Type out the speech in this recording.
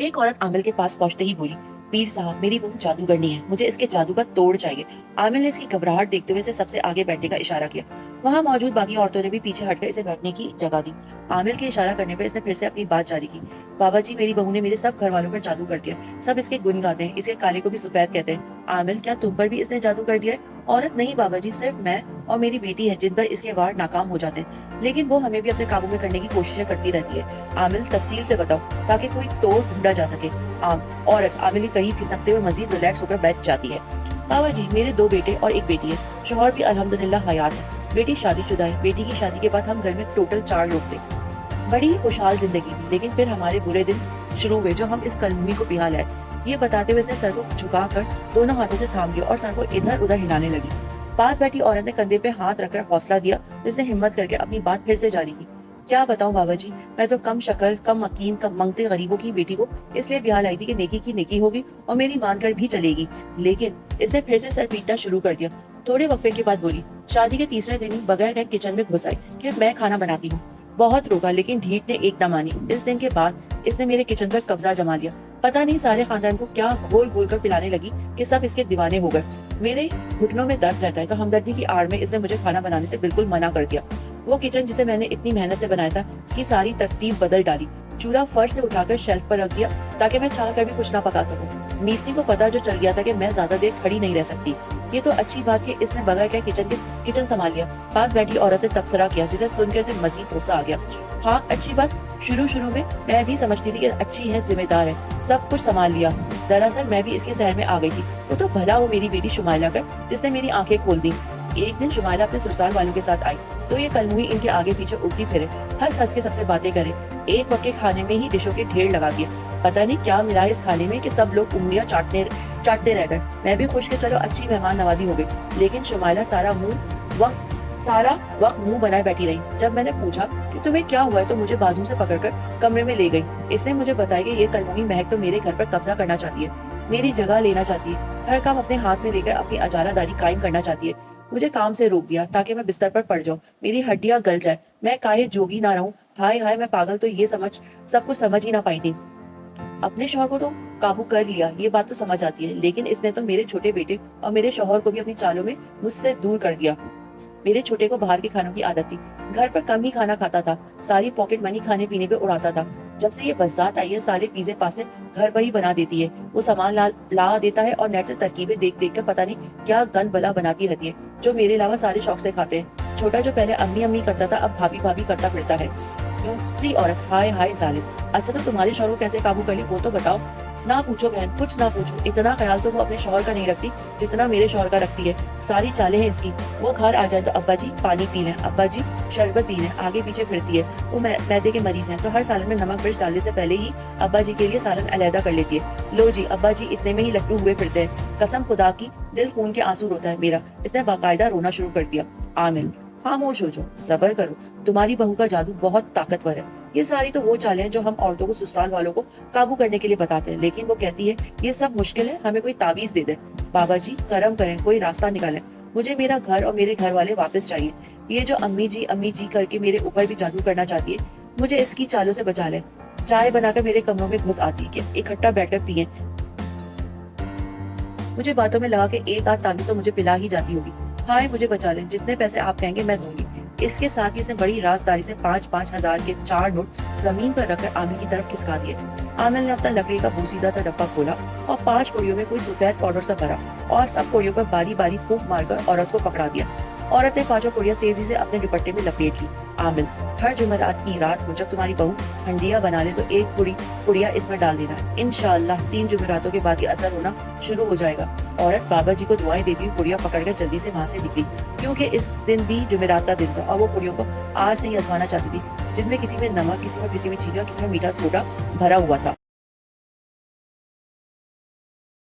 एक औरत आमिल के पास पहुंचते ही बोली, पीर साहब मेरी बहू जादूगरनी है, मुझे इसके जादू का तोड़ चाहिए। आमिल ने इसकी घबराहट देखते हुए इसे सबसे आगे बैठने का इशारा किया। वहां मौजूद बाकी औरतों ने भी पीछे हटकर इसे बैठने की जगह दी। आमिल के इशारा करने पर इसने फिर से अपनी बात जारी की। बाबा जी मेरी बहू ने मेरे सब घर वालों पर जादू कर दिया, सब इसके गुण गाते हैं, इसके काले को भी सफेद कहते हैं। आमिल क्या तुम पर भी इसने जादू कर दिया है? औरत नहीं बाबा जी, सिर्फ मैं और मेरी बेटी है जिन पर इसके वार नाकाम हो जाते हैं, लेकिन वो हमें भी अपने काबू में करने की कोशिशें करती रहती है। आमिल तफसील से बताओ ताकि कोई तोड़ ढूंढा जा सके। औरत आमिल के करीब खिसकते हुए मजीद रिलैक्स होकर बैठ जाती है। बाबा जी मेरे 2 बेटे और 1 बेटी है, शोहर भी अल्हम्दुलिल्लाह हयात है, बेटी शादीशुदा है। बेटी की शादी के बाद हम घर में टोटल 4 लोग थे। बड़ी ही खुशहाल जिंदगी थी, लेकिन फिर हमारे बुरे दिन शुरू हुए जो हम इस कलमुही को पिहा लाए। ये बताते हुए इसने सर को झुकाकर दोनों हाथों से थाम लिया और सर को इधर उधर हिलाने लगी। पास बैठी औरत ने कंधे पे हाथ रखकर हौसला दिया तो इसने हिम्मत करके अपनी बात फिर से जारी की। क्या बताऊं बाबा जी, मैं तो कम शक्ल, कम मकीन, कम मंगते गरीबों की बेटी को इसलिए ब्याह लाई थी कि नेकी की नेकी होगी और मेरी मानकर भी चलेगी, लेकिन इसने फिर से सर पीटना शुरू कर दिया। थोड़े वक्फे के बाद बोली, शादी के तीसरे दिन ही बगैर कहे किचन में घुस आई कि मैं खाना बनाती हूँ। बहुत रोका लेकिन ढीठ ने एक न मानी। इस दिन के बाद इसने मेरे किचन पर कब्जा जमा लिया। पता नहीं सारे खानदान को क्या घोल घोल कर पिलाने लगी कि सब इसके दीवाने हो गए। मेरे घुटनों में दर्द रहता है तो हमदर्दी की आड़ में इसने मुझे खाना बनाने से बिल्कुल मना कर दिया। वो किचन जिसे मैंने इतनी मेहनत से बनाया था, इसकी सारी तरतीब बदल डाली। चूल्हा फर्श से उठाकर शेल्फ पर रख दिया ताकि मैं चाह कर भी कुछ ना पका सकूं। मीसनी को पता जो चल गया था कि मैं ज्यादा देर खड़ी नहीं रह सकती। ये तो अच्छी बात कि इसने बगैर के किचन संभाल लिया। पास बैठी औरत ने तबसरा किया जिसे सुनकर इसे मजीद गुस्सा आ गया। हाँ अच्छी बात, शुरू में मैं भी समझती थी कि अच्छी है, जिम्मेदार है, सब कुछ संभाल लिया। दरअसल मैं भी इसके शहर में आ गई थी। वो तो भला वो मेरी बेटी शुमाइला कर जिसने मेरी आंखें खोल दी। एक दिन शुमाइला अपने ससुराल वालों के साथ आई तो ये कलमुही इनके आगे पीछे उड़ती फिरे, हंस हंस के सबसे बातें करे। एक वक्त के खाने में ही डिशों के ढेर लगा दिए। पता नहीं क्या मिला है इस खाने में कि सब लोग उंगलियां चाटते रह गए। मैं भी खुश के चलो अच्छी मेहमान नवाजी हो गई, लेकिन शुमाइला सारा वक्त मुंह बनाए बैठी रही। जब मैंने पूछा कि तुम्हें क्या हुआ है तो मुझे बाजू से पकड़कर कमरे में ले गई। इसने मुझे बताया कि ये कलमुही महक तो मेरे घर पर कब्जा करना चाहती है, मेरी जगह लेना चाहती है, हर काम अपने हाथ में लेकर अपनी अजारादारी कायम करना चाहती है। मुझे काम से रोक दिया ताकि मैं बिस्तर पर पड़ जाऊं, मेरी हड्डियां गल जाए, मैं काहे जोगी ना रहूं। हाय हाय मैं पागल तो ये सब कुछ समझ ही ना पाई थी। अपने शौहर को तो काबू कर लिया, ये बात तो समझ आती है, लेकिन इसने तो मेरे छोटे बेटे और मेरे शौहर को भी अपनी चालों में मुझसे दूर कर दिया। मेरे छोटे को बाहर के खानों की आदत थी, घर पर कम ही खाना खाता था, सारी पॉकेट मनी खाने पीने पे उड़ाता था। जब से ये बरसात आई है सारे पिज़्ज़े पास्ते घर पर ही बना देती है। वो सामान ला देता है और नेट से तरकीबें देख देख कर पता नहीं क्या गंद बला बनाती रहती है, जो मेरे अलावा सारे शौक से खाते हैं। छोटा जो पहले अम्मी अम्मी करता था अब भाभी भाभी करता फिरता है। दूसरी औरत, हाय हाय जालिम। अच्छा तो तुम्हारे शौहर को कैसे काबू कर ली वो तो बताओ। ना पूछो बहन, कुछ ना पूछो, इतना ख्याल तो वो अपने शौहर का नहीं रखती जितना मेरे शौहर का रखती है। सारी चालें हैं इसकी। वो घर आ जाए तो अब्बा जी पानी पी लें, अब्बा जी शरबत पी लें, आगे पीछे फिरती है। वो मैदे के मरीज हैं तो हर सालन में नमक मिर्च डालने से पहले ही अब्बा जी के लिए सालन अलहदा कर लेती है। लो जी अब्बा जी इतने में ही लट्टू हुए फिरते हैं। कसम खुदा की दिल खून के आंसू रोता है मेरा। इसने बाकायदा रोना शुरू कर दिया। आमिल, खामोश हो जाओ, सब्र करो, तुम्हारी बहू का जादू बहुत ताकतवर है। ये सारी तो वो चालें हैं जो हम औरतों को ससुराल वालों को काबू करने के लिए बताते हैं, लेकिन वो कहती है ये सब मुश्किल है, हमें कोई ताबीज दे दे। बाबा जी करम करें, कोई रास्ता निकालें, मुझे मेरा घर और मेरे घर वाले वापस चाहिए। ये जो अम्मी जी करके मेरे ऊपर भी जादू करना चाहती है, मुझे इसकी चालों से बचा ले। चाय बनाकर मेरे कमरों में घुस आती कि इकट्ठा बैठकर पिए। मुझे बातों में लगा कि एक आध ताबीज तो मुझे पिला ही जाती होगी। हाय मुझे बचा लें, जितने पैसे आप कहेंगे मैं दूंगी। इसके साथ ही इसने बड़ी राजदारी से 5-5 हजार के 4 नोट जमीन पर रखकर आमिल की तरफ खिसका दिए। आमिल ने अपना लकड़ी का बोसीदा सा डब्बा खोला और 5 कोड़ियों में कोई सफेद पाउडर सा भरा और सब कोड़ियों पर बारी बारी फूंक मारकर औरत को पकड़ा दिया। औरत ने 5 कोड़ियां तेजी से अपने दुपट्टे में लपेट ली। आमिल, हर जुमेरात की रात को जब तुम्हारी बहू हंडिया बना ले तो एक पुड़िया इसमें डाल देना। इंशाअल्लाह 3 जुमेरातों के बाद ये असर होना शुरू हो जाएगा। औरत बाबा जी को दुआएं देती हुई पुड़िया पकड़कर जल्दी से वहां से निकली, क्योंकि इस दिन भी जुमेरात का दिन था और वो पुड़ियों को आज से ही आजमाना चाहती थी, जिनमें किसी में नमक, किसी में पिसी हुई चीनी और किसी में मीठा सोडा भरा हुआ था।